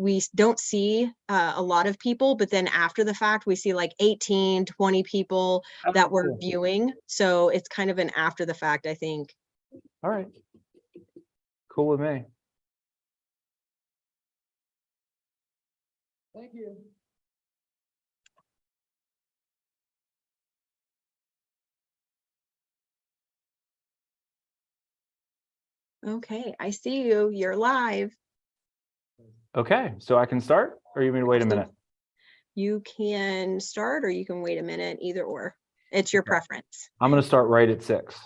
we don't see a lot of people, but then after the fact, we see like 18, 20 people that were cool. viewing. So it's kind of an after the fact, I think. All right. Cool with me. Thank you. Okay, I see you. You're live. Okay, so I can start, or you mean wait a minute? You can start, or you can wait a minute, either or. It's your preference. I'm going to start right at 6.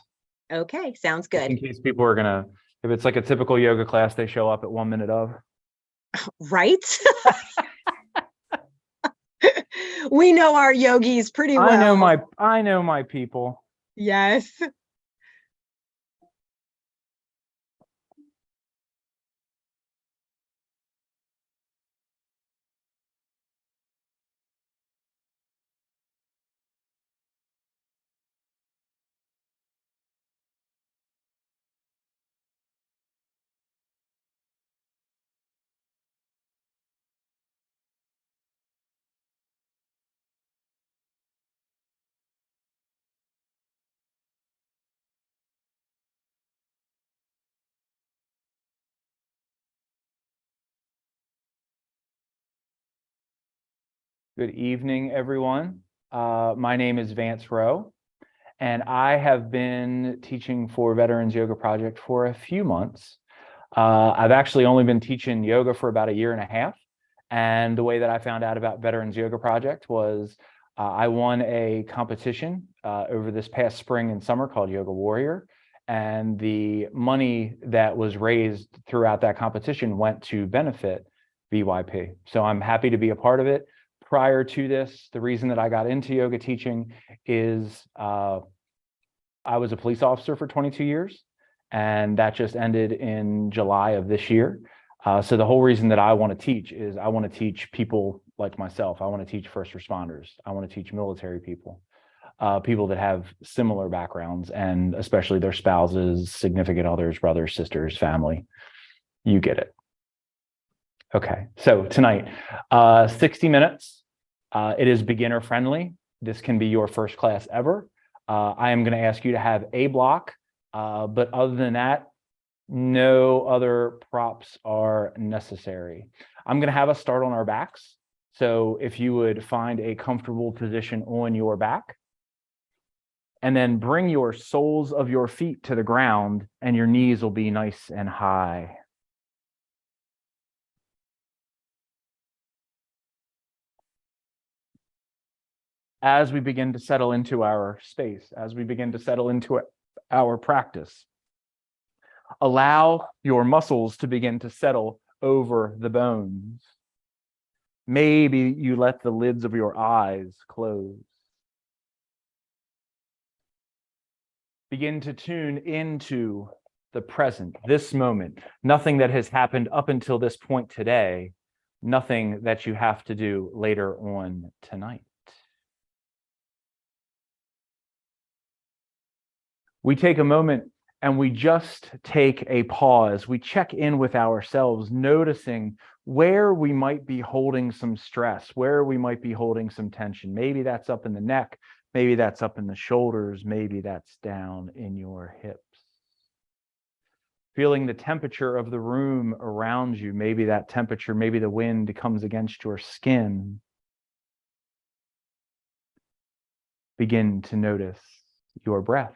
Okay, sounds good. In case people are going to, if it's like a typical yoga class, they show up at 1 minute of. Right? We know our yogis pretty well. I know my people. Yes. Good evening, everyone. My name is Vance Row, and I have been teaching for Veterans Yoga Project for a few months. I've actually only been teaching yoga for about 1.5 years. And the way that I found out about Veterans Yoga Project was I won a competition over this past spring and summer called Yoga Warrior. And the money that was raised throughout that competition went to benefit VYP. So I'm happy to be a part of it. Prior to this, the reason that I got into yoga teaching is I was a police officer for 22 years, and that just ended in July of this year. So the whole reason that I want to teach is I want to teach people like myself. I want to teach first responders. I want to teach military people, people that have similar backgrounds, and especially their spouses, significant others, brothers, sisters, family. You get it. Okay, so tonight, 60 minutes. It is beginner friendly. This can be your first class ever. I am going to ask you to have a block, but other than that, no other props are necessary. I'm going to have us start on our backs. So if you would find a comfortable position on your back, and then bring your soles of your feet to the ground, and your knees will be nice and high. As we begin to settle into our space, as we begin to settle into our practice, allow your muscles to begin to settle over the bones. Maybe you let the lids of your eyes close. Begin to tune into the present, this moment, nothing that has happened up until this point today, nothing that you have to do later on tonight. We take a moment and we just take a pause. We check in with ourselves, noticing where we might be holding some stress, where we might be holding some tension. Maybe that's up in the neck, maybe that's up in the shoulders, maybe that's down in your hips. Feeling the temperature of the room around you, maybe that temperature, maybe the wind comes against your skin. Begin to notice your breath.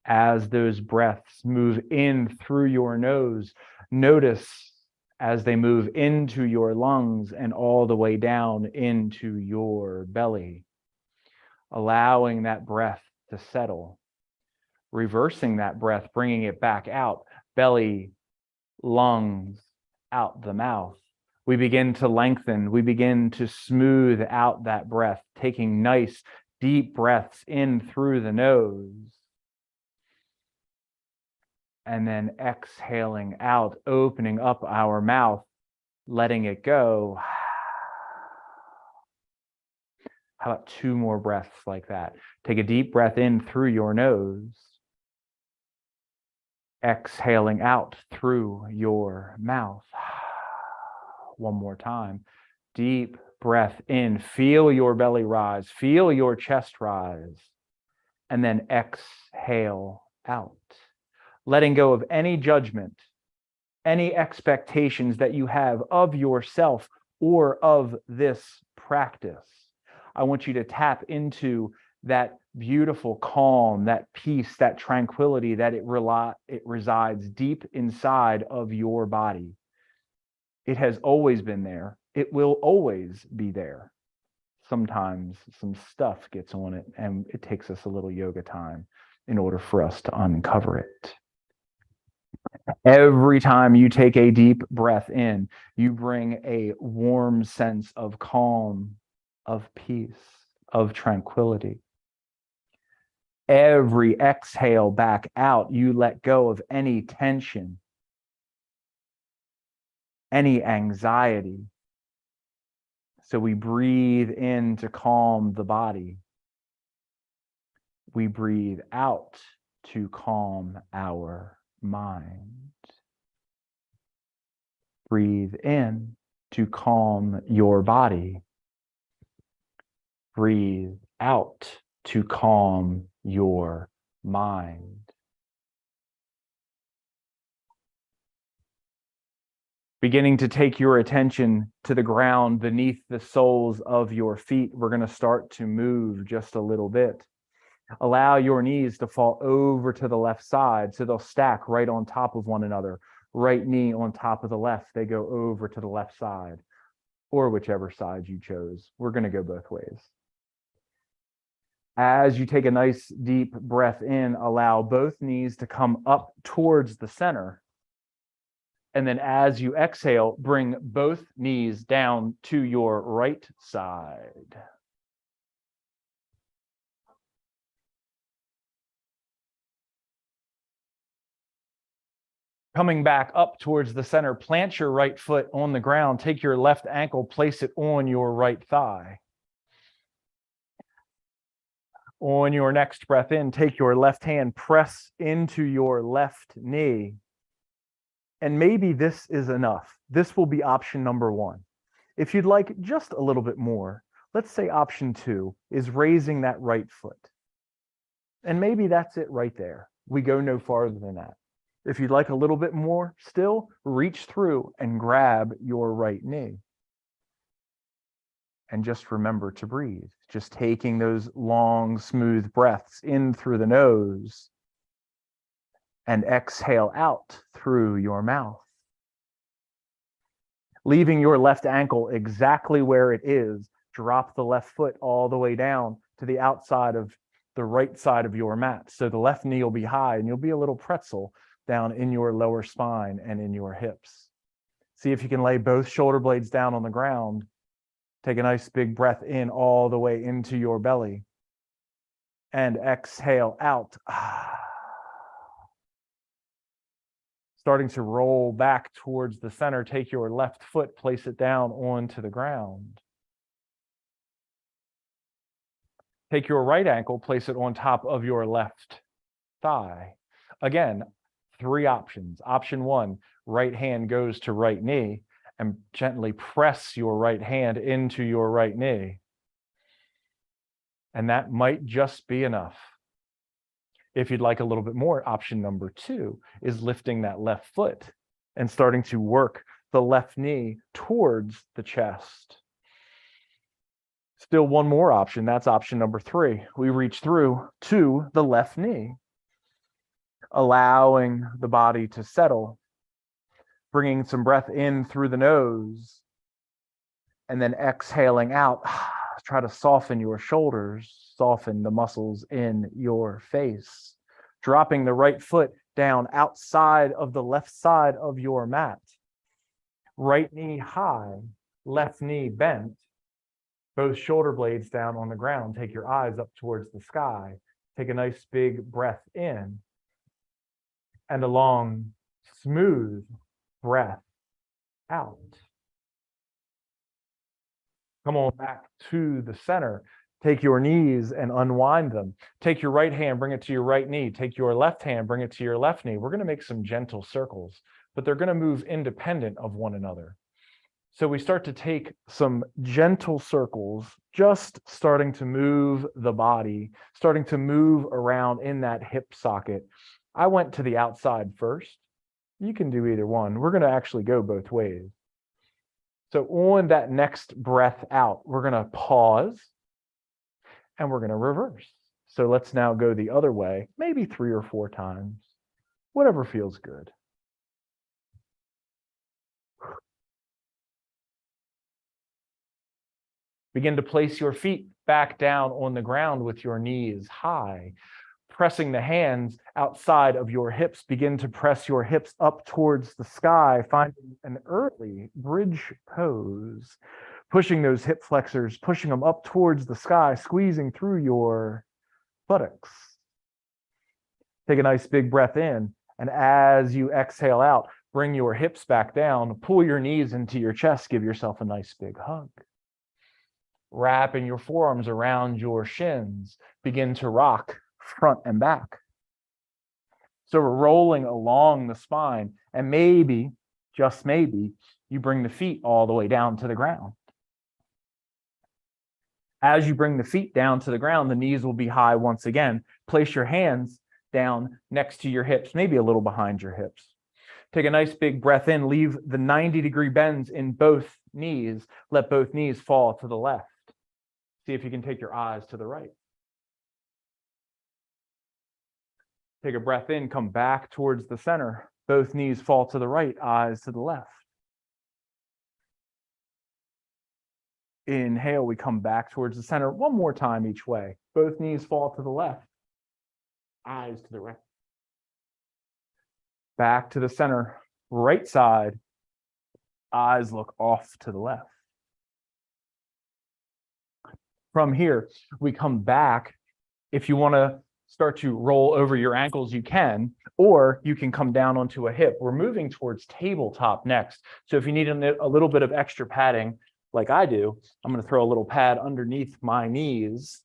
As those breaths move in through your nose, notice as they move into your lungs and all the way down into your belly, allowing that breath to settle, reversing that breath, bringing it back out, belly, lungs, out the mouth. We begin to lengthen, we begin to smooth out that breath, taking nice, deep breaths in through the nose. And then exhaling out, opening up our mouth, letting it go. How about 2 more breaths like that? Take a deep breath in through your nose. Exhaling out through your mouth. One more time. Deep breath in. Feel your belly rise. Feel your chest rise. And then exhale out. Letting go of any judgment, any expectations that you have of yourself or of this practice. I want you to tap into that beautiful calm, that peace, that tranquility that it resides deep inside of your body. It has always been there. It will always be there. Sometimes some stuff gets on it, and it takes us a little yoga time in order for us to uncover it. Every time you take a deep breath in, you bring a warm sense of calm, of peace, of tranquility. Every exhale back out, you let go of any tension, any anxiety. So we breathe in to calm the body. We breathe out to calm our mind. Breathe in to calm your body. Breathe out to calm your mind. Beginning to take your attention to the ground beneath the soles of your feet, we're going to start to move just a little bit. Allow your knees to fall over to the left side so they'll stack right on top of one another. Right knee on top of the left, they go over to the left side, or whichever side you chose. We're going to go both ways. As you take a nice deep breath in, allow both knees to come up towards the center. And then as you exhale, bring both knees down to your right side. Coming back up towards the center, plant your right foot on the ground. Take your left ankle, place it on your right thigh. On your next breath in, take your left hand, press into your left knee. And maybe this is enough. This will be option number one. If you'd like just a little bit more, let's say option two is raising that right foot. And maybe that's it right there. We go no farther than that. If you'd like a little bit more still, reach through and grab your right knee. And just remember to breathe. Just taking those long, smooth breaths in through the nose and exhale out through your mouth. Leaving your left ankle exactly where it is, drop the left foot all the way down to the outside of the right side of your mat. So the left knee will be high and you'll be a little pretzel down in your lower spine and in your hips. See if you can lay both shoulder blades down on the ground. Take a nice big breath in all the way into your belly. And exhale out. Starting to roll back towards the center, take your left foot, place it down onto the ground. Take your right ankle, place it on top of your left thigh. Again, three options. Option one, right hand goes to right knee and gently press your right hand into your right knee. And that might just be enough. If you'd like a little bit more, option number two is lifting that left foot and starting to work the left knee towards the chest. Still one more option, that's option number three. We reach through to the left knee, allowing the body to settle, bringing some breath in through the nose, and then exhaling out. Try to soften your shoulders, soften the muscles in your face. Dropping the right foot down outside of the left side of your mat. Right knee high, left knee bent. Both shoulder blades down on the ground. Take your eyes up towards the sky. Take a nice big breath in. And a long, smooth breath out. Come on back to the center. Take your knees and unwind them. Take your right hand, bring it to your right knee. Take your left hand, bring it to your left knee. We're going to make some gentle circles, but they're going to move independent of one another. So we start to take some gentle circles, just starting to move the body, starting to move around in that hip socket. I went to the outside first. You can do either one. We're going to actually go both ways. So on that next breath out, we're going to pause and we're going to reverse. So let's now go the other way, maybe 3 or 4 times, whatever feels good. Begin to place your feet back down on the ground with your knees high, pressing the hands outside of your hips. Begin to press your hips up towards the sky, finding an early bridge pose. Pushing those hip flexors, pushing them up towards the sky, squeezing through your buttocks. Take a nice big breath in, and as you exhale out, bring your hips back down, pull your knees into your chest, give yourself a nice big hug. Wrapping your forearms around your shins, begin to rock front and back. So we're rolling along the spine, and maybe, just maybe, you bring the feet all the way down to the ground. As you bring the feet down to the ground, the knees will be high once again. Place your hands down next to your hips, maybe a little behind your hips. Take a nice big breath in, leave the 90-degree bends in both knees. Let both knees fall to the left. See if you can take your eyes to the right. Take a breath in, come back towards the center. Both knees fall to the right, eyes to the left. Inhale, we come back towards the center one more time each way. Both knees fall to the left, eyes to the right. Back to the center, right side, eyes look off to the left. From here, we come back. If you want to start to roll over your ankles, you can, or you can come down onto a hip. We're moving towards tabletop next. So if you need a little bit of extra padding, like I do, I'm going to throw a little pad underneath my knees.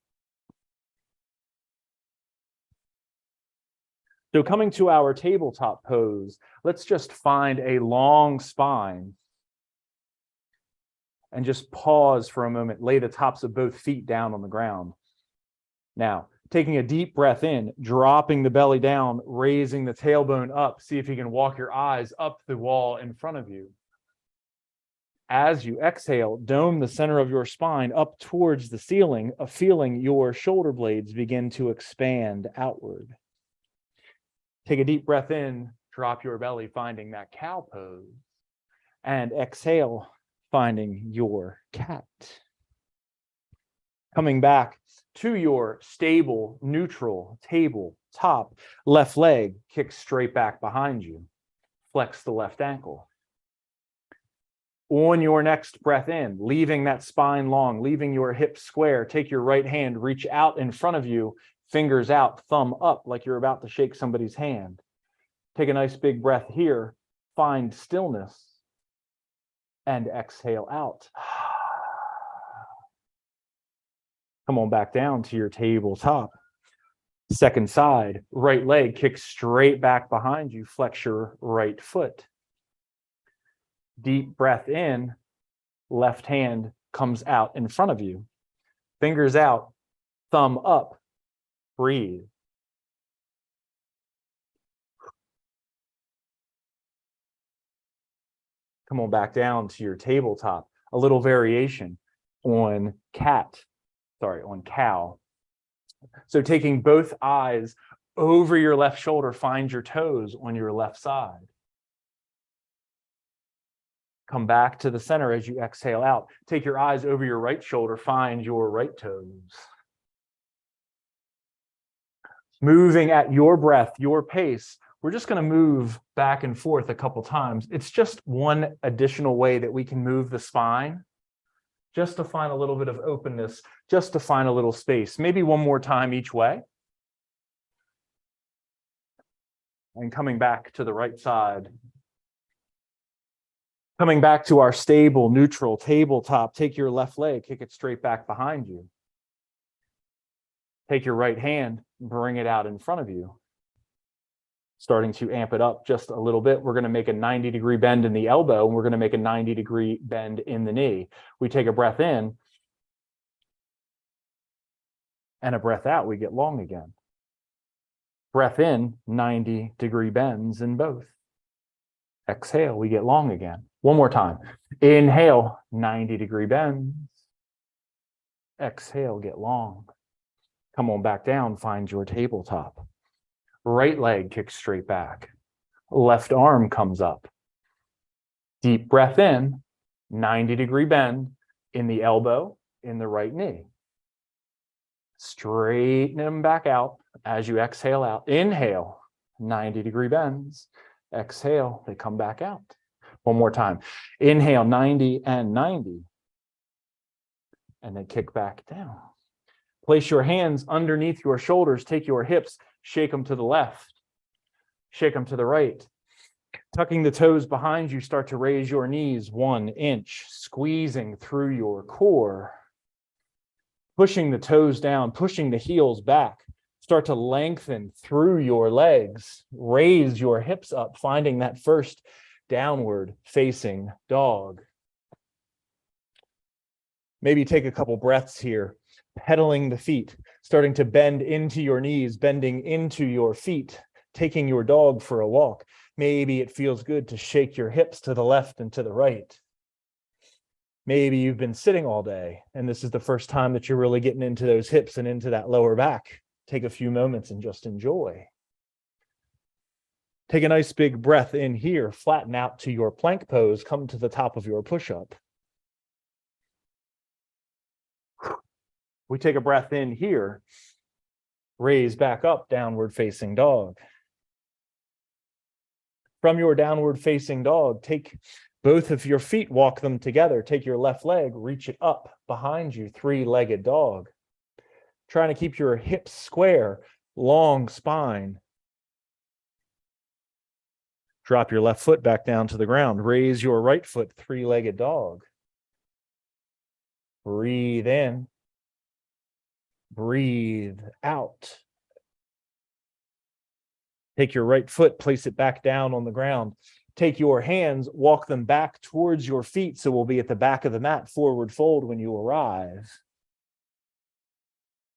So coming to our tabletop pose, let's just find a long spine and just pause for a moment, lay the tops of both feet down on the ground. Now, taking a deep breath in, dropping the belly down, raising the tailbone up. See if you can walk your eyes up the wall in front of you. As you exhale, dome the center of your spine up towards the ceiling, feeling your shoulder blades begin to expand outward. Take a deep breath in, drop your belly, finding that cow pose. And exhale, finding your cat. Coming back to your stable, neutral table top, left leg kicks straight back behind you. Flex the left ankle. On your next breath in, leaving that spine long, leaving your hips square, take your right hand, reach out in front of you, fingers out, thumb up like you're about to shake somebody's hand. Take a nice big breath here, find stillness, and exhale out. Come on back down to your tabletop. Second side, right leg kicks straight back behind you, flex your right foot. Deep breath in, left hand comes out in front of you. Fingers out, thumb up, breathe. Come on back down to your tabletop. A little variation on cow. So taking both eyes over your left shoulder, find your toes on your left side. Come back to the center as you exhale out. Take your eyes over your right shoulder, find your right toes. Moving at your breath, your pace. We're just going to move back and forth a couple times. It's just one additional way that we can move the spine, just to find a little bit of openness, just to find a little space. Maybe one more time each way. And coming back to the right side. Coming back to our stable, neutral tabletop, take your left leg, kick it straight back behind you. Take your right hand, bring it out in front of you. Starting to amp it up just a little bit. We're going to make a 90-degree bend in the elbow, and we're going to make a 90-degree bend in the knee. We take a breath in and a breath out. We get long again. Breath in, 90-degree bends in both. Exhale, we get long again. One more time. Inhale, 90-degree bends. Exhale, get long. Come on back down, find your tabletop. Right leg kicks straight back. Left arm comes up. Deep breath in, 90-degree bend in the elbow, in the right knee. Straighten them back out as you exhale out. Inhale, 90-degree bends. Exhale, they come back out. One more time. Inhale, 90 and 90. And then kick back down. Place your hands underneath your shoulders. Take your hips, shake them to the left. Shake them to the right. Tucking the toes behind you, start to raise your knees 1 inch, squeezing through your core. Pushing the toes down, pushing the heels back. Start to lengthen through your legs. Raise your hips up, finding that first downward facing dog. Maybe take a couple breaths here, pedaling the feet, starting to bend into your knees, bending into your feet, taking your dog for a walk. Maybe it feels good to shake your hips to the left and to the right. Maybe you've been sitting all day, and this is the first time that you're really getting into those hips and into that lower back. Take a few moments and just enjoy. Take a nice big breath in here, flatten out to your plank pose, come to the top of your push-up. We take a breath in here, raise back up, downward facing dog. From your downward facing dog, take both of your feet, walk them together. Take your left leg, reach it up behind you, three-legged dog. Trying to keep your hips square, long spine. Drop your left foot back down to the ground. Raise your right foot, three-legged dog. Breathe in. Breathe out. Take your right foot, place it back down on the ground. Take your hands, walk them back towards your feet, so we'll be at the back of the mat, forward fold when you arrive.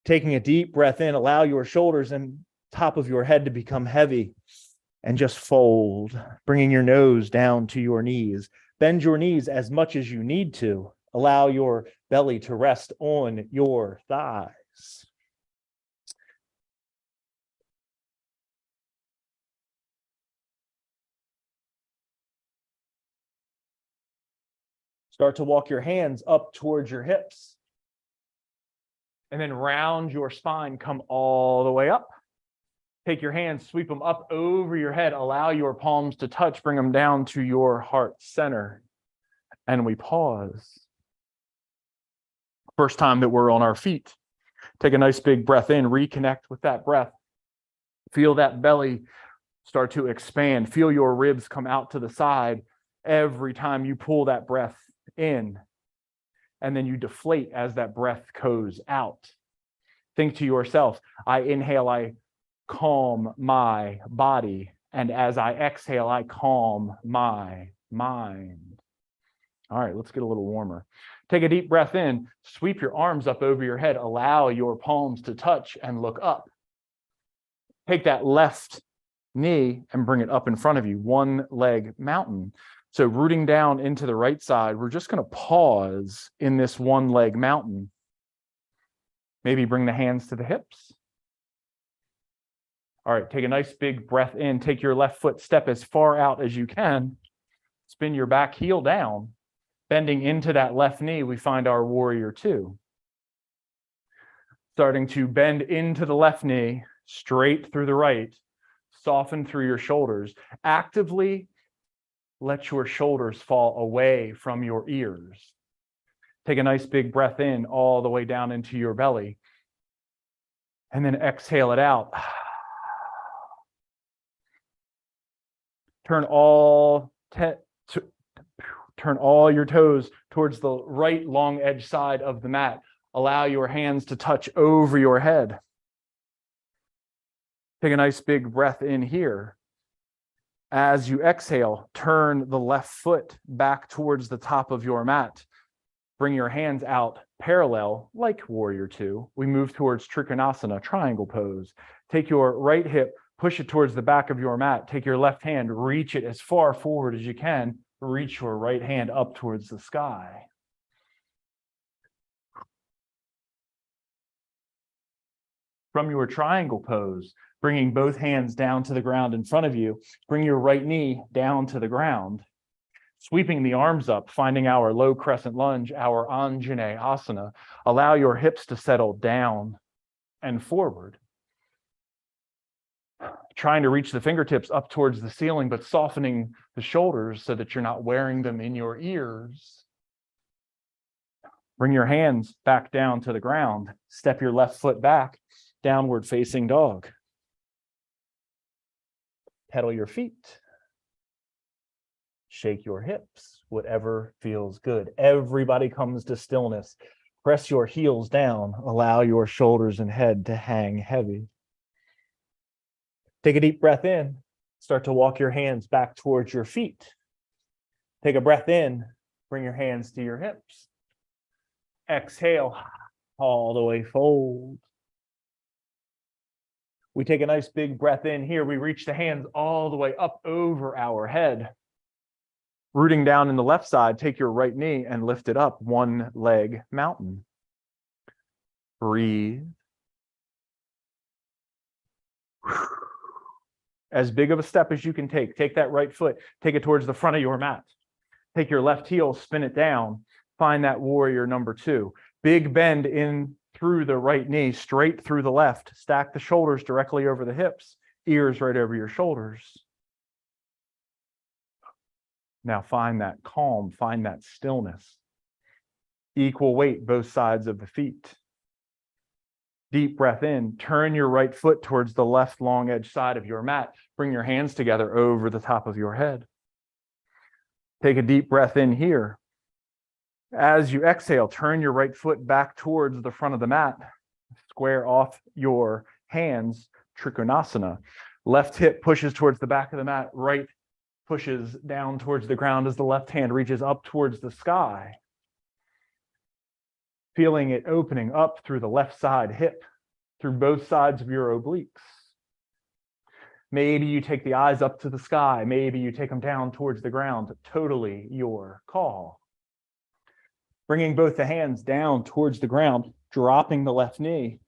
Taking a deep breath in, allow your shoulders and top of your head to become heavy and just fold, bringing your nose down to your knees. Bend your knees as much as you need to. Allow your belly to rest on your thighs. Start to walk your hands up towards your hips. And then round your spine, come all the way up. Take your hands, sweep them up over your head. Allow your palms to touch, bring them down to your heart center. And we pause. First time that we're on our feet. Take a nice big breath in, reconnect with that breath. Feel that belly start to expand. Feel your ribs come out to the side every time you pull that breath in. And then you deflate as that breath goes out. Think to yourself, I inhale, I calm my body. And as I exhale, I calm my mind. All right, let's get a little warmer. Take a deep breath in, sweep your arms up over your head, allow your palms to touch and look up. Take that left knee and bring it up in front of you, one leg mountain. So rooting down into the right side, we're just going to pause in this one leg mountain. Maybe bring the hands to the hips. All right, take a nice big breath in. Take your left foot, step as far out as you can. Spin your back heel down. Bending into that left knee, we find our warrior two. Starting to bend into the left knee, straight through the right. Soften through your shoulders. Actively let your shoulders fall away from your ears. Take a nice big breath in all the way down into your belly. And then exhale it out. Turn all your toes towards the right long edge side of the mat. Allow your hands to touch over your head. Take a nice big breath in here. As you exhale, turn the left foot back towards the top of your mat. Bring your hands out parallel like Warrior Two. We move towards Trikonasana, triangle pose. Take your right hip, push it towards the back of your mat. Take your left hand, reach it as far forward as you can. Reach your right hand up towards the sky. From your triangle pose, bringing both hands down to the ground in front of you, bring your right knee down to the ground. Sweeping the arms up, finding our low crescent lunge, our Anjane Asana. Allow your hips to settle down and forward. Trying to reach the fingertips up towards the ceiling, but softening the shoulders so that you're not wearing them in your ears. Bring your hands back down to the ground. Step your left foot back, downward facing dog. Pedal your feet. Shake your hips, whatever feels good. Everybody comes to stillness. Press your heels down. Allow your shoulders and head to hang heavy. Take a deep breath in. Start to walk your hands back towards your feet. Take a breath in. Bring your hands to your hips. Exhale, all the way fold. We take a nice big breath in here. We reach the hands all the way up over our head. Rooting down in the left side, take your right knee and lift it up, one leg mountain. Breathe. As big of a step as you can take. Take that right foot, take it towards the front of your mat. Take your left heel, spin it down. Find that warrior number two. Big bend in through the right knee, straight through the left. Stack the shoulders directly over the hips, ears right over your shoulders. Now find that calm, find that stillness. Equal weight, both sides of the feet. Deep breath in, turn your right foot towards the left long edge side of your mat. Bring your hands together over the top of your head. Take a deep breath in here. As you exhale, turn your right foot back towards the front of the mat. Square off your hands, Trikonasana. Left hip pushes towards the back of the mat, right pushes down towards the ground as the left hand reaches up towards the sky. Feeling it opening up through the left side hip, through both sides of your obliques. Maybe you take the eyes up to the sky. Maybe you take them down towards the ground. Totally your call. Bringing both the hands down towards the ground, dropping the left knee.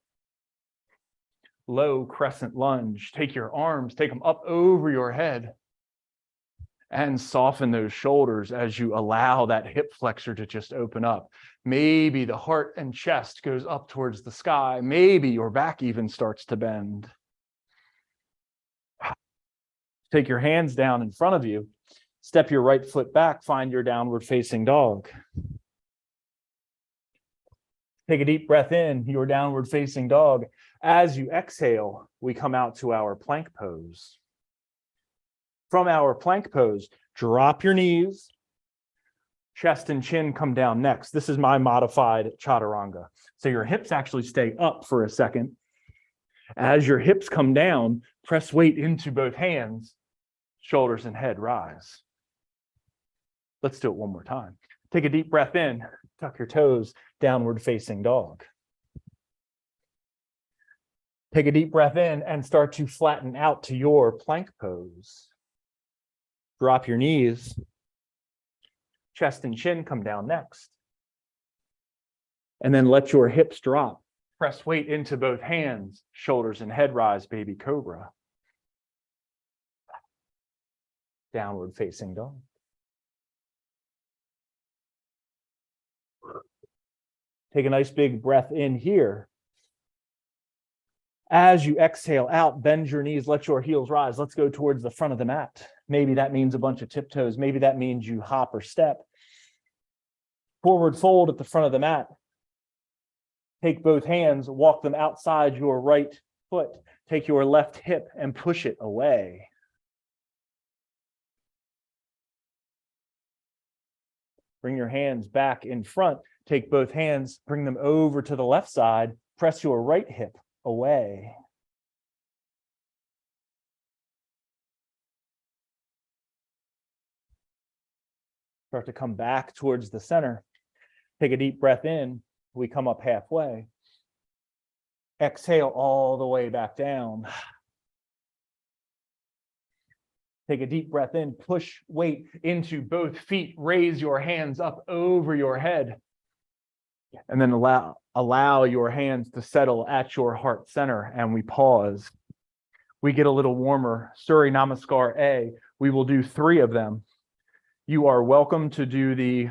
Low crescent lunge. Take your arms, take them up over your head. And soften those shoulders as you allow that hip flexor to just open up. Maybe the heart and chest goes up towards the sky. Maybe your back even starts to bend. Take your hands down in front of you. Step your right foot back. Find your downward facing dog. Take a deep breath in, your downward facing dog. As you exhale, we come out to our plank pose. From our plank pose, drop your knees, chest and chin come down next. This is my modified chaturanga. So your hips actually stay up for a second. As your hips come down, press weight into both hands, shoulders and head rise. Let's do it one more time. Take a deep breath in, tuck your toes, downward facing dog. Take a deep breath in and start to flatten out to your plank pose. Drop your knees. Chest and chin come down next. And then let your hips drop. Press weight into both hands, shoulders and head rise, baby cobra. Downward facing dog. Take a nice big breath in here. As you exhale out, bend your knees, let your heels rise. Let's go towards the front of the mat. Maybe that means a bunch of tiptoes. Maybe that means you hop or step. Forward fold at the front of the mat. Take both hands, walk them outside your right foot. Take your left hip and push it away. Bring your hands back in front. Take both hands, bring them over to the left side. Press your right hip away. Start to come back towards the center. Take a deep breath in. We come up halfway. Exhale all the way back down. Take a deep breath in, push weight into both feet, raise your hands up over your head, and then allow your hands to settle at your heart center, and we pause. We get a little warmer. Surya Namaskar A. We will do 3 of them. You are welcome to do the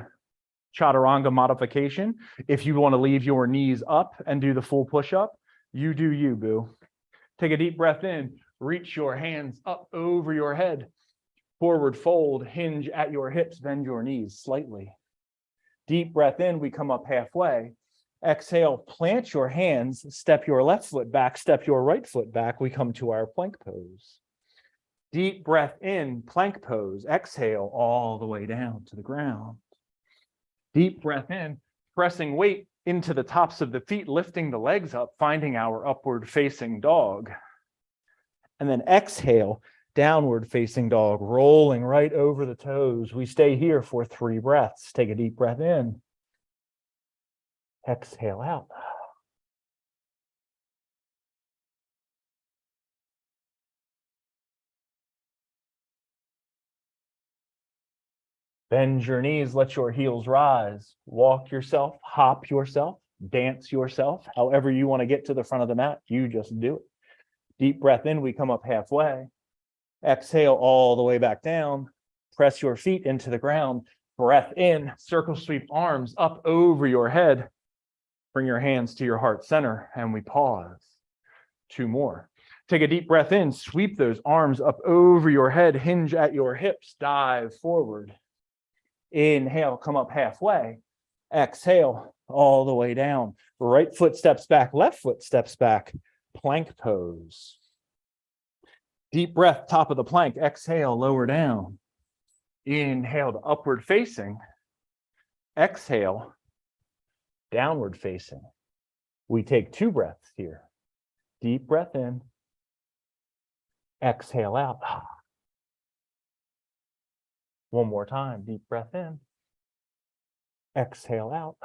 chaturanga modification. If you want to leave your knees up and do the full push-up, you do you, boo. Take a deep breath in. Reach your hands up over your head. Forward fold, hinge at your hips, bend your knees slightly. Deep breath in, we come up halfway. Exhale, plant your hands, step your left foot back, step your right foot back. We come to our plank pose. Deep breath in, plank pose. Exhale all the way down to the ground. Deep breath in, pressing weight into the tops of the feet, lifting the legs up, finding our upward facing dog. And then exhale, downward facing dog, rolling right over the toes. We stay here for 3 breaths. Take a deep breath in. Exhale out. Bend your knees, let your heels rise. Walk yourself, hop yourself, dance yourself. However you want to get to the front of the mat, you just do it. Deep breath in, we come up halfway. Exhale all the way back down. Press your feet into the ground. Breath in, circle sweep arms up over your head. Bring your hands to your heart center, and we pause. 2 more. Take a deep breath in, sweep those arms up over your head, hinge at your hips, dive forward. Inhale, come up halfway. Exhale all the way down. Right foot steps back, left foot steps back. Plank pose. Deep breath, top of the plank. Exhale, lower down. Inhale to upward facing. Exhale, downward facing. We take 2 breaths here. Deep breath in. Exhale out. 1 more time. Deep breath in. Exhale out.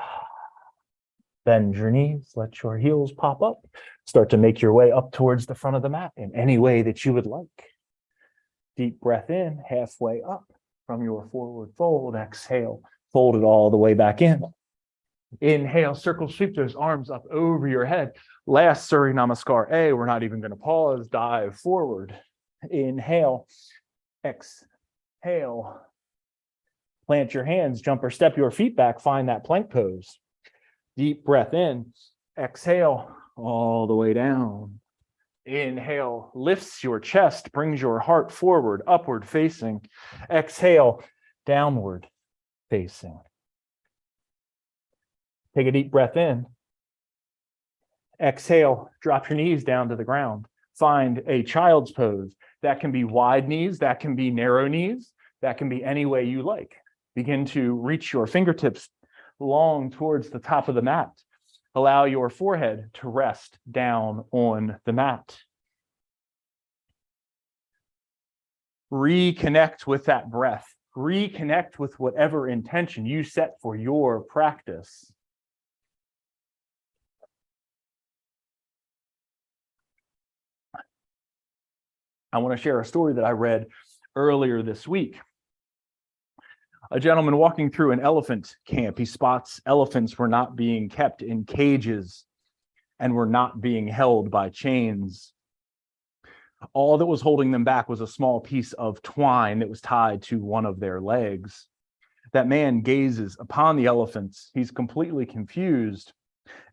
Bend your knees. Let your heels pop up. Start to make your way up towards the front of the mat in any way that you would like. Deep breath in, halfway up from your forward fold. Exhale, fold it all the way back in. Inhale, circle sweep those arms up over your head. Last Surya Namaskar A, we're not even going to pause. Dive forward. Inhale, exhale. Plant your hands, jump or step your feet back. Find that plank pose. Deep breath in. Exhale all the way down. Inhale, lifts your chest, brings your heart forward, upward facing. Exhale, downward facing. Take a deep breath in. Exhale, drop your knees down to the ground. Find a child's pose. That can be wide knees, that can be narrow knees, that can be any way you like. Begin to reach your fingertips long towards the top of the mat. Allow your forehead to rest down on the mat. Reconnect with that breath. Reconnect with whatever intention you set for your practice. I want to share a story that I read earlier this week. A gentleman walking through an elephant camp, he spots elephants were not being kept in cages and were not being held by chains. All that was holding them back was a small piece of twine that was tied to one of their legs. That man gazes upon the elephants. He's completely confused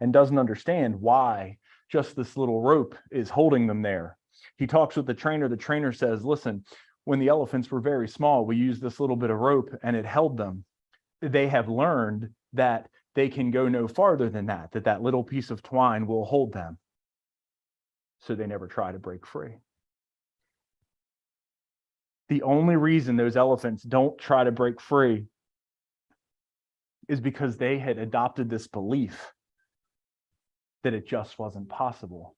and doesn't understand why just this little rope is holding them there. He talks with the trainer. The trainer says, listen, when the elephants were very small, we used this little bit of rope and it held them. They have learned that they can go no farther than that, that little piece of twine will hold them. So they never try to break free. The only reason those elephants don't try to break free is because they had adopted this belief that it just wasn't possible.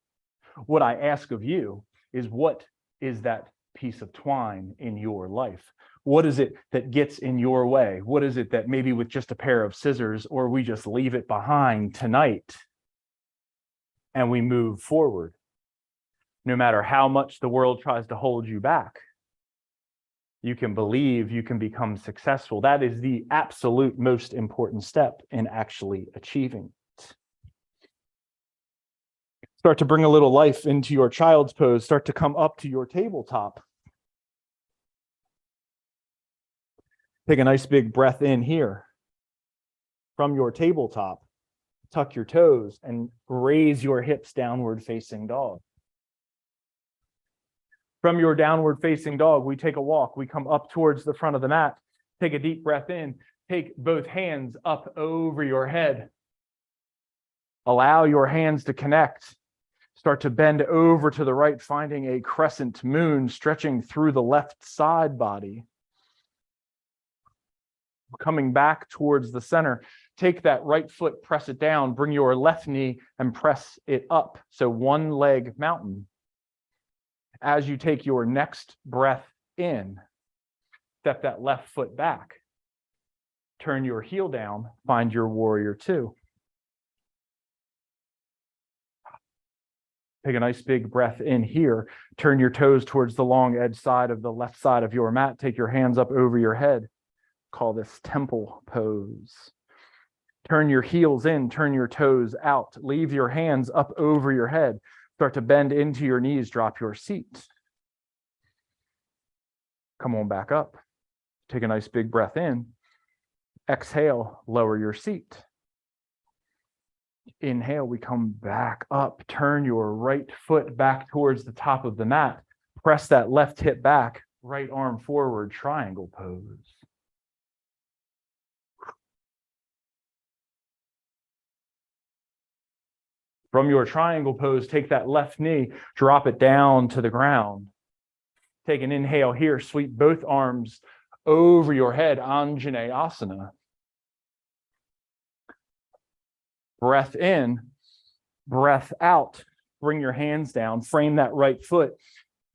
What I ask of you is, what is that piece of twine in your life? What is it that gets in your way? What is it that maybe with just a pair of scissors, or we just leave it behind tonight and we move forward? No matter how much the world tries to hold you back, you can believe you can become successful. That is the absolute most important step in actually achieving it. Start to bring a little life into your child's pose. Start to come up to your tabletop. Take a nice big breath in here. From your tabletop, tuck your toes and raise your hips, downward facing dog. From your downward facing dog, we take a walk. We come up towards the front of the mat. Take a deep breath in. Take both hands up over your head. Allow your hands to connect. Start to bend over to the right, finding a crescent moon stretching through the left side body. Coming back towards the center, take that right foot, press it down, bring your left knee and press it up. So one leg mountain. As you take your next breath in, step that left foot back. Turn your heel down, find your warrior two. Take a nice big breath in here. Turn your toes towards the long edge side of the left side of your mat. Take your hands up over your head. Call this temple pose. Turn your heels in, turn your toes out. Leave your hands up over your head. Start to bend into your knees, drop your seat. Come on back up. Take a nice big breath in. Exhale, lower your seat. Inhale, we come back up. Turn your right foot back towards the top of the mat. Press that left hip back, right arm forward, triangle pose. From your triangle pose, take that left knee, drop it down to the ground. Take an inhale here, sweep both arms over your head, Anjaneyasana. Breath in, breath out. Bring your hands down, frame that right foot.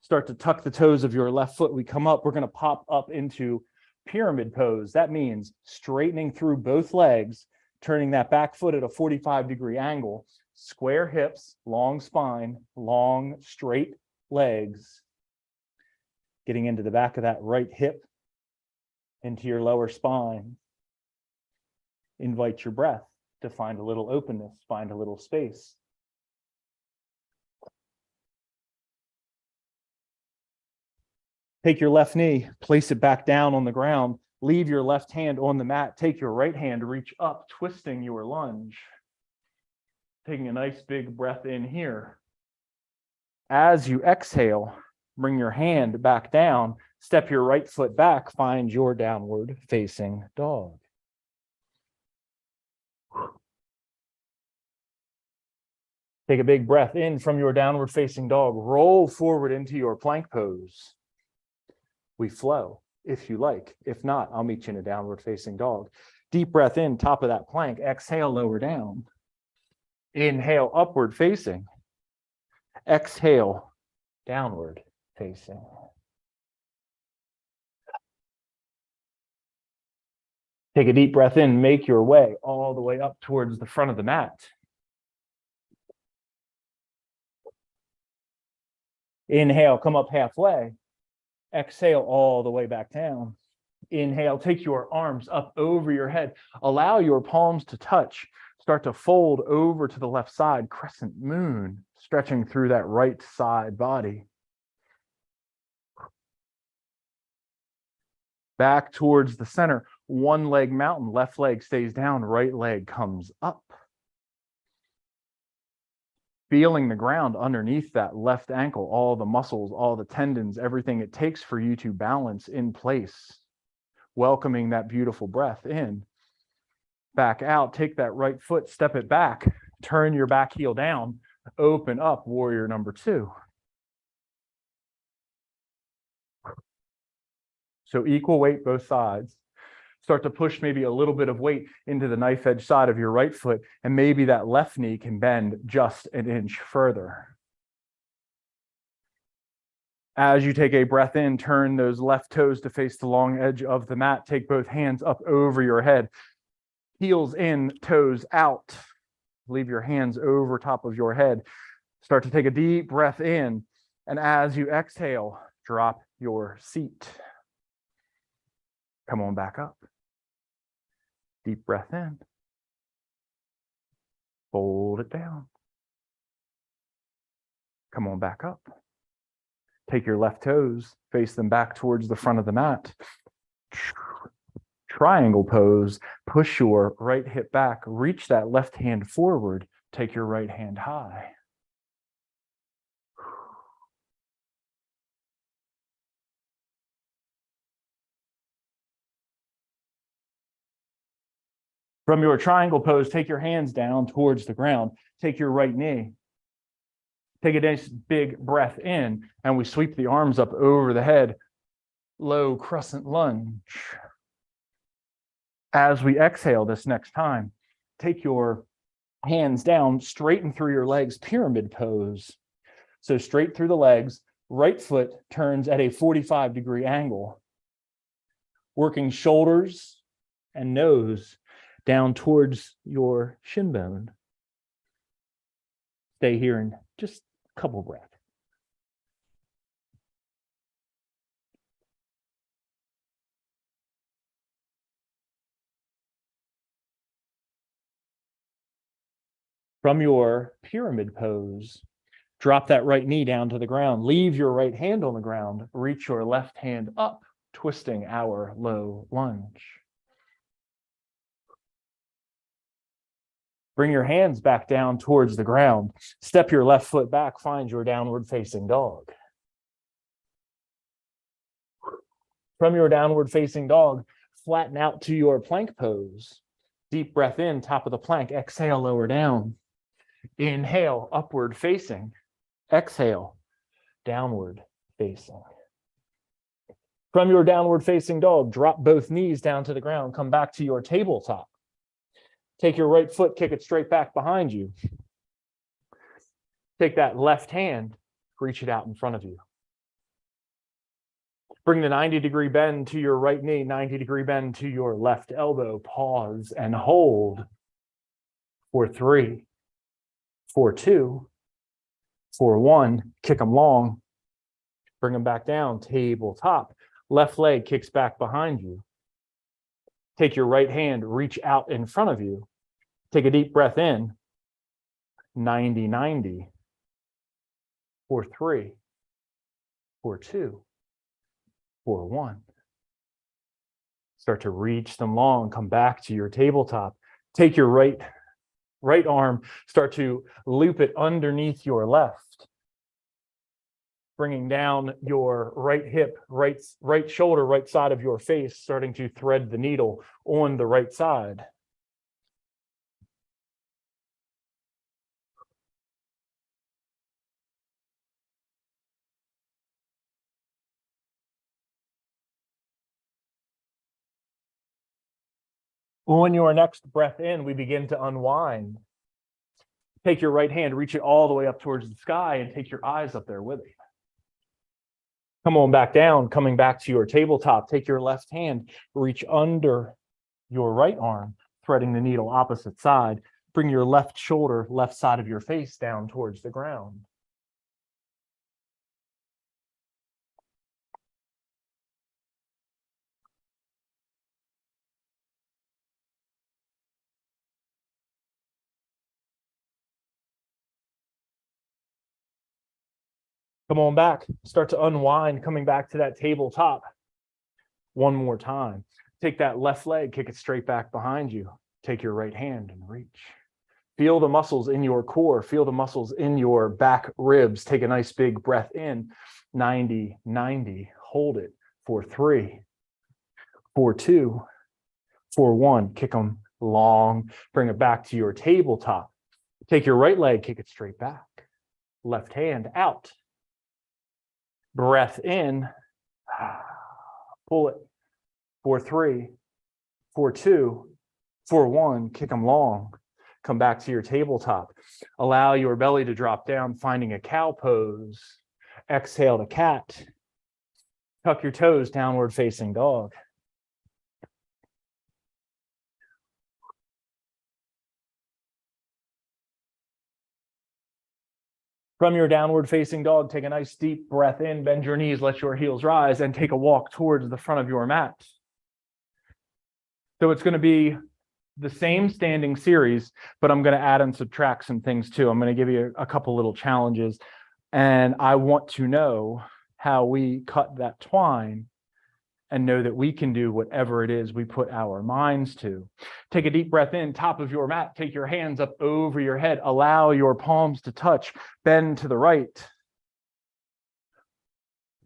Start to tuck the toes of your left foot. We come up, we're going to pop up into pyramid pose. That means straightening through both legs, turning that back foot at a 45-degree angle. Square hips, long spine, long, straight legs. Getting into the back of that right hip, into your lower spine. Invite your breath to find a little openness, find a little space. Take your left knee, place it back down on the ground. Leave your left hand on the mat. Take your right hand, reach up, twisting your lunge. Taking a nice big breath in here. As you exhale, bring your hand back down, step your right foot back, find your downward facing dog. Take a big breath in from your downward facing dog. Roll forward into your plank pose. We flow if you like. If not, I'll meet you in a downward facing dog. Deep breath in, top of that plank. Exhale, lower down. Inhale, upward facing. Exhale, downward facing. Take a deep breath in, make your way all the way up towards the front of the mat. Inhale, come up halfway. Exhale all the way back down. Inhale, take your arms up over your head. Allow your palms to touch. Start to fold over to the left side, crescent moon, stretching through that right side body. Back towards the center, one leg mountain, left leg stays down, right leg comes up. Feeling the ground underneath that left ankle, all the muscles, all the tendons, everything it takes for you to balance in place. Welcoming that beautiful breath in. Back out, take that right foot, step it back, turn your back heel down, open up, warrior number two. So equal weight both sides. Start to push maybe a little bit of weight into the knife edge side of your right foot, and maybe that left knee can bend just an inch further. As you take a breath in, turn those left toes to face the long edge of the mat. Take both hands up over your head. Heels in, toes out. Leave your hands over top of your head. Start to take a deep breath in. And as you exhale, drop your seat. Come on back up. Deep breath in. Fold it down. Come on back up. Take your left toes, face them back towards the front of the mat. Triangle pose. Push your right hip back. Reach that left hand forward. Take your right hand high. From your triangle pose, take your hands down towards the ground. Take your right knee. Take a nice big breath in, and we sweep the arms up over the head. Low crescent lunge. As we exhale this next time, take your hands down, straighten through your legs, pyramid pose. So straight through the legs, right foot turns at a 45-degree angle. Working shoulders and nose down towards your shin bone. Stay here in just a couple breaths. From your pyramid pose, drop that right knee down to the ground. Leave your right hand on the ground. Reach your left hand up, twisting our low lunge. Bring your hands back down towards the ground. Step your left foot back. Find your downward facing dog. From your downward facing dog, flatten out to your plank pose. Deep breath in, top of the plank. Exhale, lower down. Inhale, upward facing. Exhale, downward facing. From your downward facing dog, drop both knees down to the ground. Come back to your tabletop. Take your right foot, kick it straight back behind you. Take that left hand, reach it out in front of you. Bring the 90-degree bend to your right knee, 90-degree bend to your left elbow. Pause and hold for 3, for 2, for 1. Kick them long. Bring them back down, tabletop. Left leg kicks back behind you. Take your right hand, reach out in front of you. Take a deep breath in. 90-90. For 3, for 2, for 1. Start to reach them long. Come back to your tabletop. Take your right arm, start to loop it underneath your left. Bringing down your right hip, right shoulder, right side of your face, starting to thread the needle on the right side. On your next breath in, we begin to unwind. Take your right hand, reach it all the way up towards the sky, and take your eyes up there with it. Come on back down, coming back to your tabletop. Take your left hand, reach under your right arm, threading the needle opposite side. Bring your left shoulder, left side of your face down towards the ground. Come on back, start to unwind, coming back to that tabletop. One more time. Take that left leg, kick it straight back behind you. Take your right hand and reach. Feel the muscles in your core, feel the muscles in your back ribs. Take a nice big breath in. 90-90, hold it for 3, for 2, for 1. Kick them long, bring it back to your tabletop. Take your right leg, kick it straight back. Left hand out. Breath in, pull it for 3, for 2, for 1, kick them long. Come back to your tabletop. Allow your belly to drop down, finding a cow pose. Exhale to cat. Tuck your toes, downward facing dog. From your downward facing dog, take a nice deep breath in, bend your knees, let your heels rise, and take a walk towards the front of your mat. So it's going to be the same standing series, but I'm going to add and subtract some things too. I'm going to give you a couple little challenges, and I want to know how we cut that twine and know that we can do whatever it is we put our minds to. Take a deep breath in, top of your mat, take your hands up over your head, allow your palms to touch, bend to the right.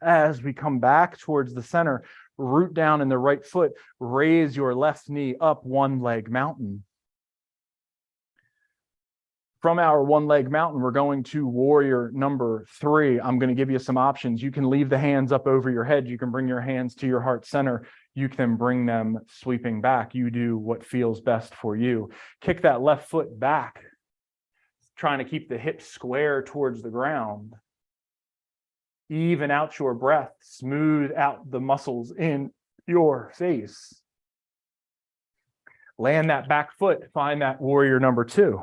As we come back towards the center, root down in the right foot, raise your left knee up, one leg mountain. From our one leg mountain, we're going to warrior number 3. I'm going to give you some options. You can leave the hands up over your head. You can bring your hands to your heart center. You can bring them sweeping back. You do what feels best for you. Kick that left foot back, trying to keep the hips square towards the ground. Even out your breath, smooth out the muscles in your face. Land that back foot, find that warrior number 2.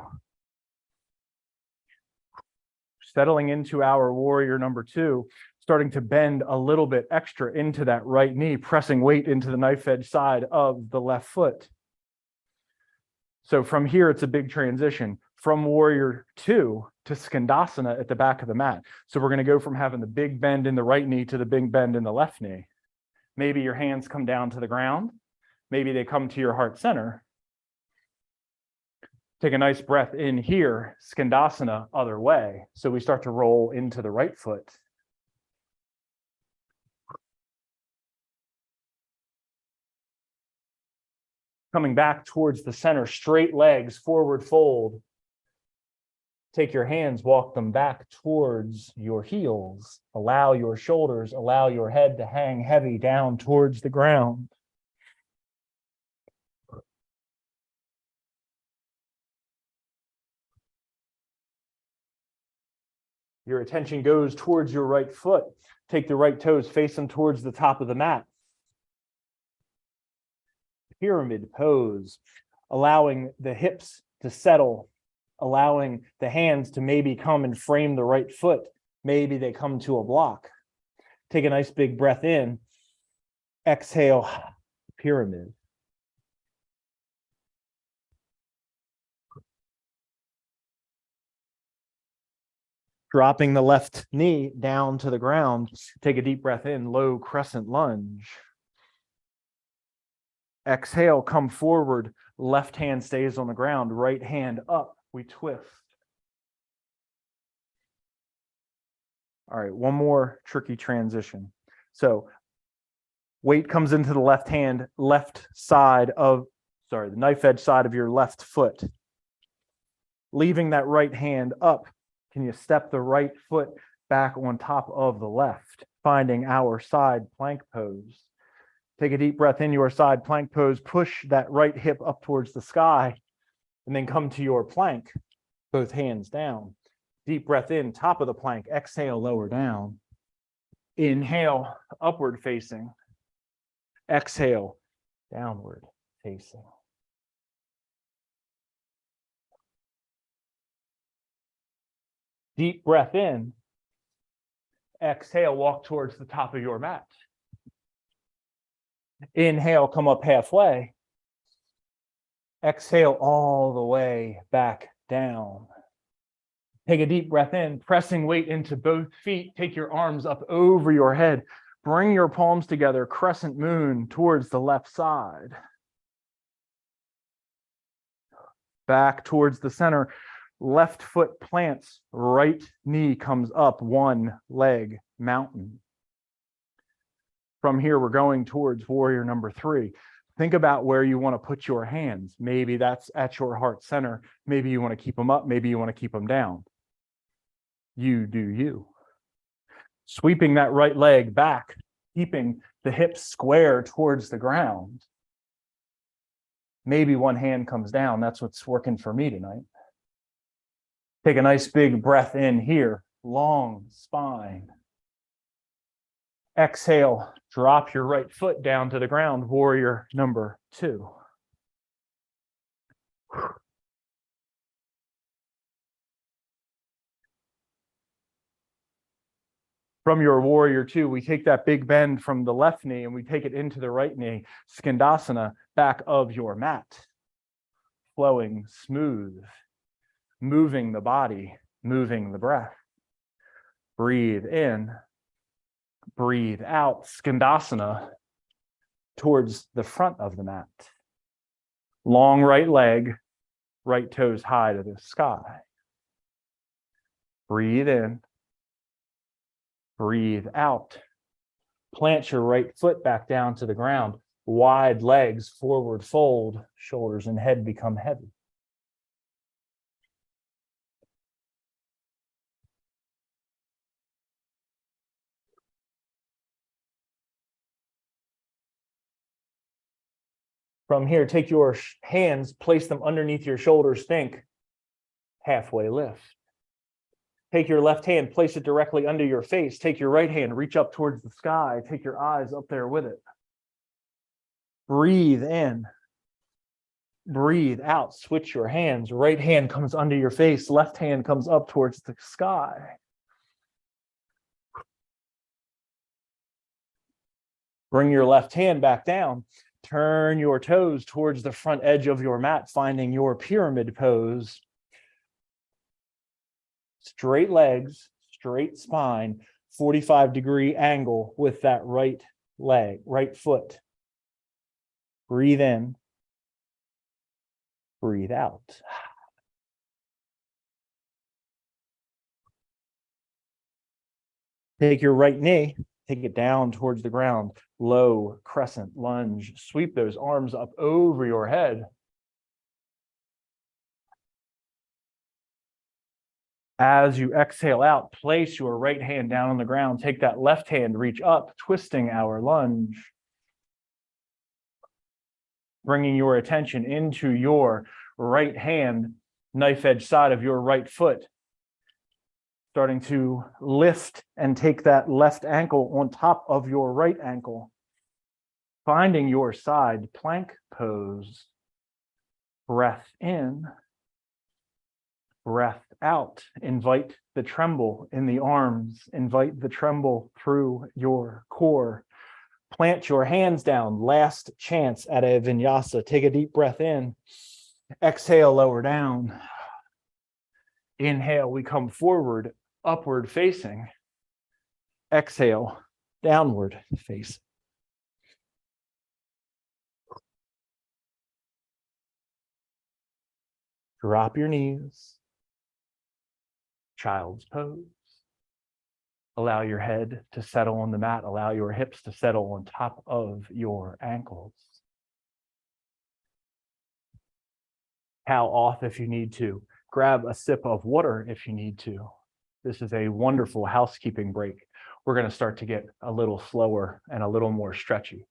Settling into our warrior number 2, starting to bend a little bit extra into that right knee, pressing weight into the knife edge side of the left foot. So from here, it's a big transition from warrior 2 to Skandasana at the back of the mat. So we're going to go from having the big bend in the right knee to the big bend in the left knee. Maybe your hands come down to the ground. Maybe they come to your heart center. Take a nice breath in here, Skandasana, other way. So we start to roll into the right foot. Coming back towards the center, straight legs, forward fold. Take your hands, walk them back towards your heels. Allow your shoulders, allow your head to hang heavy down towards the ground. Your attention goes towards your right foot. Take the right toes, face them towards the top of the mat. Pyramid pose, allowing the hips to settle, allowing the hands to maybe come and frame the right foot. Maybe they come to a block. Take a nice big breath in. Exhale, pyramid. Dropping the left knee down to the ground. Take a deep breath in, low crescent lunge. Exhale, come forward. Left hand stays on the ground, right hand up. We twist. All right, one more tricky transition. So weight comes into the left hand, left side of, the knife edge side of your left foot. Leaving that right hand up. Can you step the right foot back on top of the left, finding our side plank pose? Take a deep breath in your side plank pose, push that right hip up towards the sky, and then come to your plank, both hands down. Deep breath in, top of the plank, exhale, lower down. Inhale, upward facing. Exhale, downward facing. Deep breath in. Exhale, walk towards the top of your mat. Inhale, come up halfway. Exhale all the way back down. Take a deep breath in, pressing weight into both feet. Take your arms up over your head. Bring your palms together, crescent moon towards the left side. Back towards the center. Left foot plants, right knee comes up, one leg mountain. From here, we're going towards warrior number 3. Think about where you want to put your hands. Maybe that's at your heart center. Maybe you want to keep them up. Maybe you want to keep them down. You do you. Sweeping that right leg back, keeping the hips square towards the ground. Maybe one hand comes down. That's what's working for me tonight. Take a nice big breath in here, long spine. Exhale, drop your right foot down to the ground, warrior number 2. From your warrior 2, we take that big bend from the left knee and we take it into the right knee, skandasana, back of your mat. Flowing smooth, moving the body, moving the breath. Breathe in, breathe out, skandasana towards the front of the mat. Long right leg, right toes high to the sky. Breathe in, breathe out. Plant your right foot back down to the ground. Wide legs, forward fold, shoulders and head become heavy. From here, take your hands, place them underneath your shoulders. Think halfway lift. Take your left hand, place it directly under your face. Take your right hand, reach up towards the sky. Take your eyes up there with it. Breathe in. Breathe out. Switch your hands. Right hand comes under your face. Left hand comes up towards the sky. Bring your left hand back down. Turn your toes towards the front edge of your mat, finding your pyramid pose. Straight legs, straight spine, 45-degree angle with that right leg, right foot. Breathe in, breathe out. Take your right knee, take it down towards the ground. Low crescent lunge. Sweep those arms up over your head. As you exhale out, place your right hand down on the ground. Take that left hand, reach up, twisting our lunge. Bringing your attention into your right hand, knife edge side of your right foot. Starting to lift and take that left ankle on top of your right ankle. Finding your side plank pose. Breath in. Breath out. Invite the tremble in the arms. Invite the tremble through your core. Plant your hands down. Last chance at a vinyasa. Take a deep breath in. Exhale, lower down. Inhale, we come forward, upward facing. Exhale, downward facing. Drop your knees. Child's pose. Allow your head to settle on the mat. Allow your hips to settle on top of your ankles. Towel off if you need to. Grab a sip of water if you need to. This is a wonderful housekeeping break. We're going to start to get a little slower and a little more stretchy.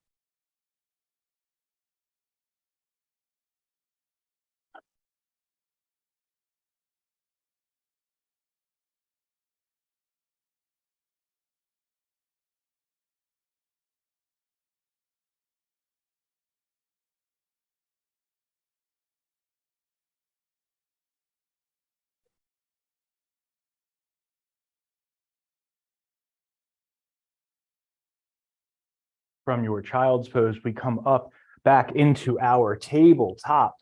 From your child's pose, we come up back into our tabletop.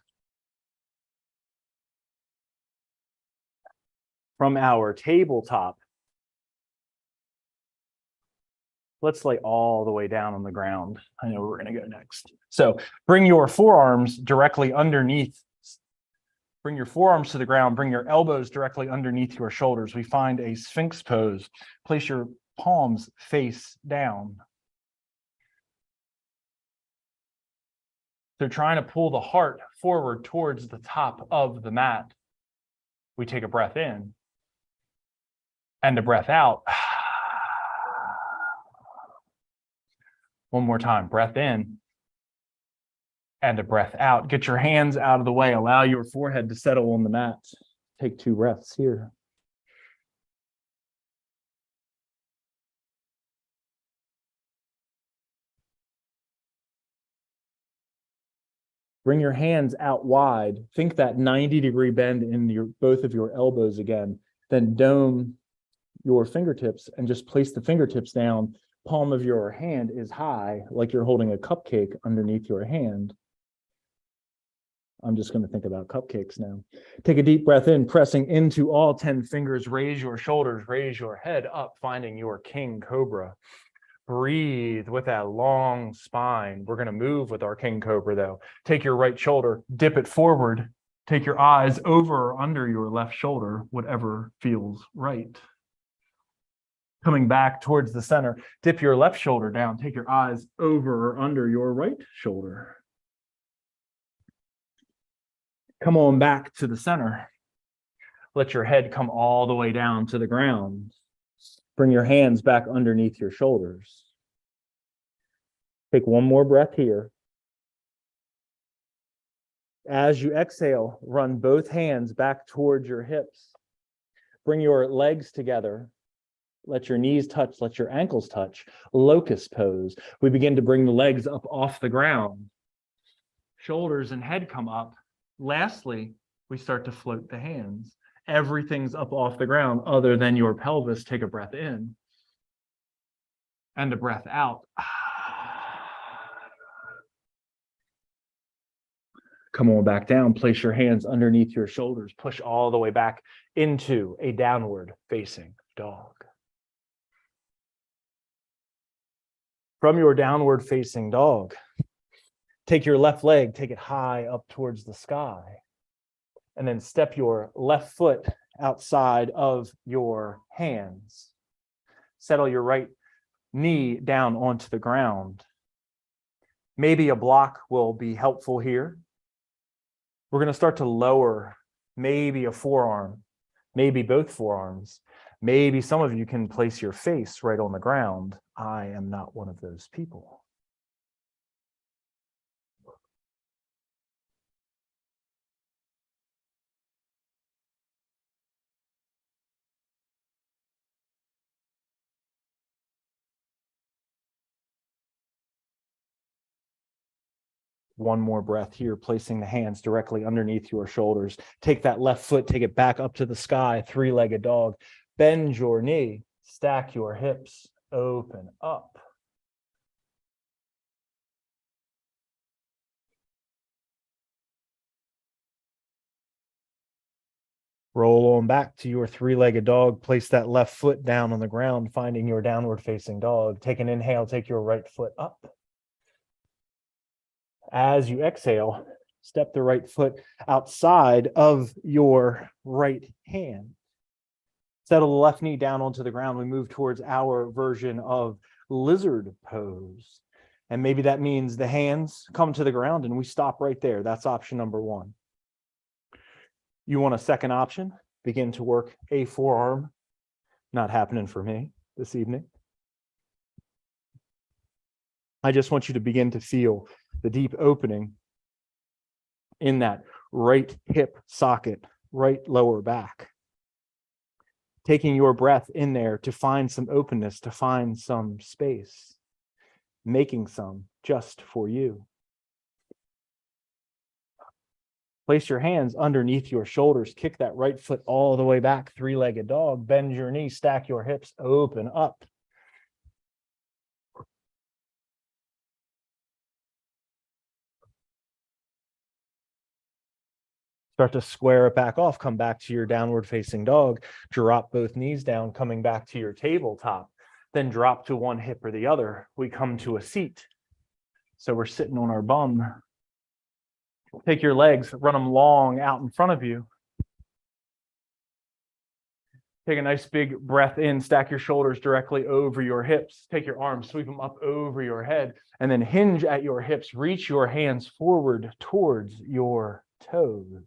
From our tabletop, let's lay all the way down on the ground. I know where we're going to go next. So bring your forearms directly underneath. Bring your forearms to the ground. Bring your elbows directly underneath your shoulders. We find a Sphinx pose. Place your palms face down. So trying to pull the heart forward towards the top of the mat. We take a breath in and a breath out. One more time, breath in and a breath out. Get your hands out of the way. Allow your forehead to settle on the mat. Take 2 breaths here. Bring your hands out wide. Think that 90-degree bend in both of your elbows again. Then dome your fingertips and just place the fingertips down. Palm of your hand is high, like you're holding a cupcake underneath your hand. I'm just going to think about cupcakes now. Take a deep breath in, pressing into all 10 fingers. Raise your shoulders, raise your head up, finding your king cobra. Breathe with that long spine. We're going to move with our king cobra though. Take your right shoulder, dip it forward. Take your eyes over or under your left shoulder, whatever feels right. Coming back towards the center, dip your left shoulder down. Take your eyes over or under your right shoulder. Come on back to the center. Let your head come all the way down to the ground. Bring your hands back underneath your shoulders. Take one more breath here. As you exhale, run both hands back towards your hips. Bring your legs together. Let your knees touch, let your ankles touch. Locust pose. We begin to bring the legs up off the ground. Shoulders and head come up. Lastly, we start to float the hands. Everything's up off the ground other than your pelvis. Take a breath in and a breath out. Come on back down. Place your hands underneath your shoulders. Push all the way back into a downward facing dog. From your downward facing dog, take your left leg, take it high up towards the sky, and then step your left foot outside of your hands. Settle your right knee down onto the ground. Maybe a block will be helpful here. We're going to start to lower maybe a forearm, maybe both forearms. Maybe some of you can place your face right on the ground. I am not one of those people. One more breath here, placing the hands directly underneath your shoulders. Take that left foot, take it back up to the sky, three-legged dog. Bend your knee, stack your hips, open up. Roll on back to your three-legged dog. Place that left foot down on the ground, finding your downward facing dog. Take an inhale, take your right foot up. As you exhale, step the right foot outside of your right hand. Settle the left knee down onto the ground. We move towards our version of lizard pose. And maybe that means the hands come to the ground and we stop right there. That's option number one. You want a second option? Begin to work a forearm. Not happening for me this evening. I just want you to begin to feel the deep opening in that right hip socket, right lower back. Taking your breath in there to find some openness, to find some space, making some just for you. Place your hands underneath your shoulders. Kick that right foot all the way back, three-legged dog. Bend your knee, stack your hips, open up. Start to square it back off. Come back to your downward facing dog. Drop both knees down, coming back to your tabletop. Then drop to one hip or the other. We come to a seat. So we're sitting on our bum. Take your legs, run them long out in front of you. Take a nice big breath in, stack your shoulders directly over your hips. Take your arms, sweep them up over your head, and then hinge at your hips. Reach your hands forward towards your toes.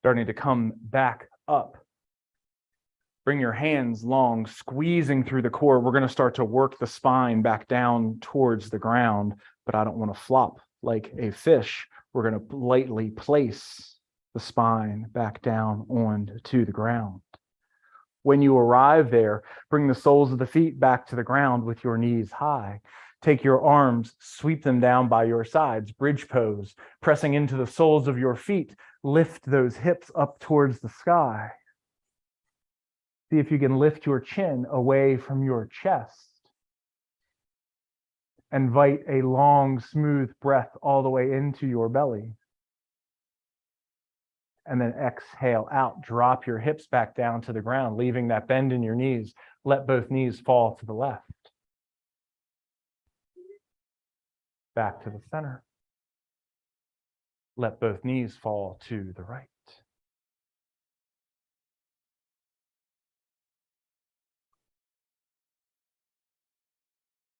Starting to come back up. Bring your hands long, squeezing through the core. We're going to start to work the spine back down towards the ground, but I don't want to flop like a fish. We're going to lightly place the spine back down onto the ground. When you arrive there, bring the soles of the feet back to the ground with your knees high. Take your arms, sweep them down by your sides, bridge pose, pressing into the soles of your feet. Lift those hips up towards the sky. See if you can lift your chin away from your chest. Invite a long, smooth breath all the way into your belly. And then exhale out. Drop your hips back down to the ground, leaving that bend in your knees. Let both knees fall to the left. Back to the center. Let both knees fall to the right.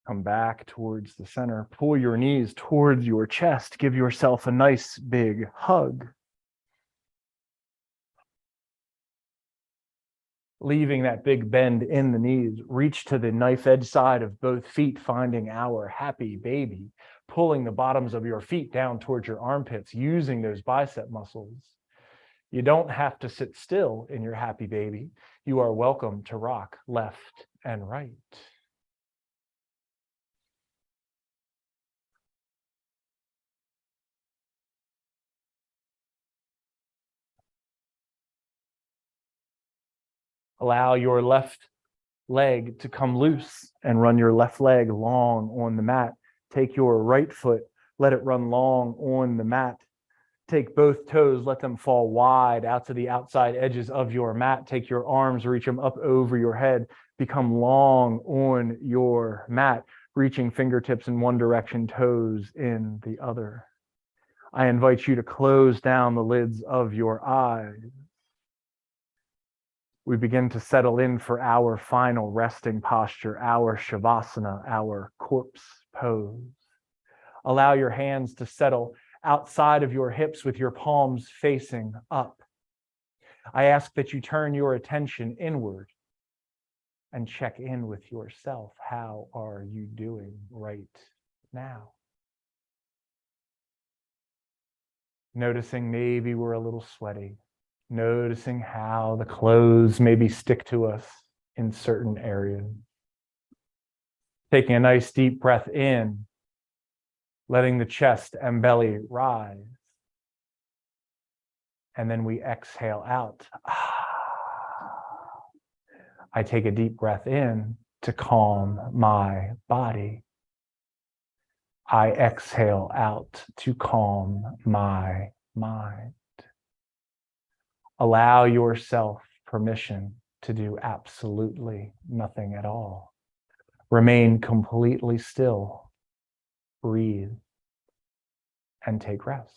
Come back towards the center. Pull your knees towards your chest. Give yourself a nice big hug. Leaving that big bend in the knees. Reach to the knife edge side of both feet, finding our happy baby. Pulling the bottoms of your feet down towards your armpits, using those bicep muscles. You don't have to sit still in your happy baby. You are welcome to rock left and right. Allow your left leg to come loose and run your left leg long on the mat. Take your right foot, let it run long on the mat. Take both toes, let them fall wide out to the outside edges of your mat. Take your arms, reach them up over your head. Become long on your mat, reaching fingertips in one direction, toes in the other. I invite you to close down the lids of your eyes. We begin to settle in for our final resting posture, our Savasana, our corpse pose. Allow your hands to settle outside of your hips with your palms facing up. I ask that you turn your attention inward and check in with yourself. How are you doing right now? Noticing maybe we're a little sweaty. Noticing how the clothes maybe stick to us in certain areas. Taking a nice deep breath in, letting the chest and belly rise. And then we exhale out. I take a deep breath in to calm my body. I exhale out to calm my mind. Allow yourself permission to do absolutely nothing at all. Remain completely still. Breathe and take rest.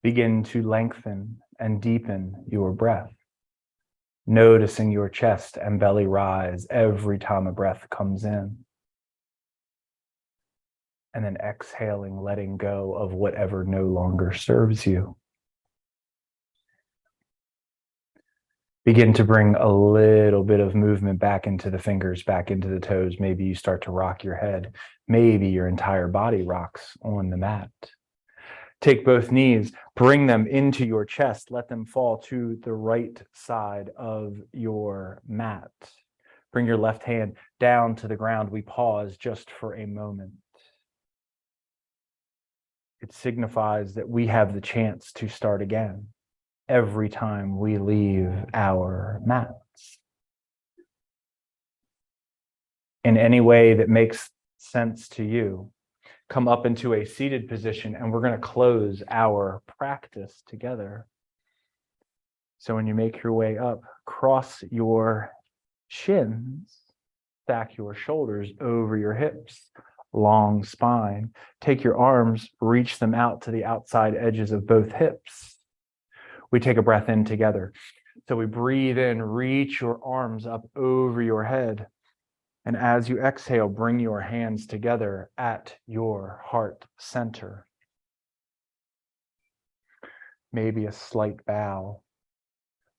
Begin to lengthen and deepen your breath, noticing your chest and belly rise every time a breath comes in. And then exhaling, letting go of whatever no longer serves you. Begin to bring a little bit of movement back into the fingers, back into the toes. Maybe you start to rock your head. Maybe your entire body rocks on the mat. Take both knees, bring them into your chest. Let them fall to the right side of your mat. Bring your left hand down to the ground. We pause just for a moment. It signifies that we have the chance to start again every time we leave our mats. In any way that makes sense to you, come up into a seated position, and we're going to close our practice together. So when you make your way up, cross your shins, stack your shoulders over your hips, long spine. Take your arms, reach them out to the outside edges of both hips. We take a breath in together. So we breathe in, reach your arms up over your head. And as you exhale, bring your hands together at your heart center. Maybe a slight bow.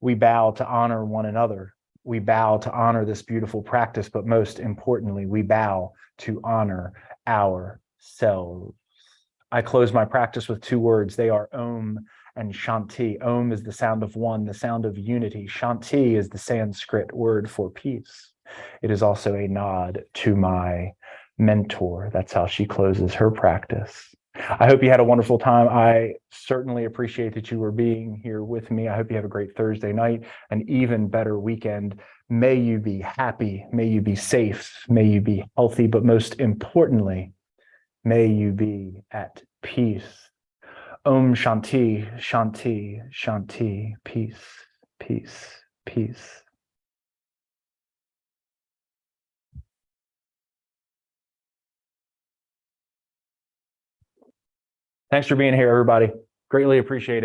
We bow to honor one another. We bow to honor this beautiful practice, but most importantly, we bow to honor ourselves. I close my practice with two words. They are Om and Shanti. Om is the sound of one, the sound of unity. Shanti is the Sanskrit word for peace. It is also a nod to my mentor. That's how she closes her practice. I hope you had a wonderful time. I certainly appreciate that you were being here with me. I hope you have a great Thursday night, an even better weekend. May you be happy. May you be safe. May you be healthy. But most importantly, may you be at peace. Om Shanti, Shanti, Shanti. Peace, peace, peace. Thanks for being here, everybody. Greatly appreciate it.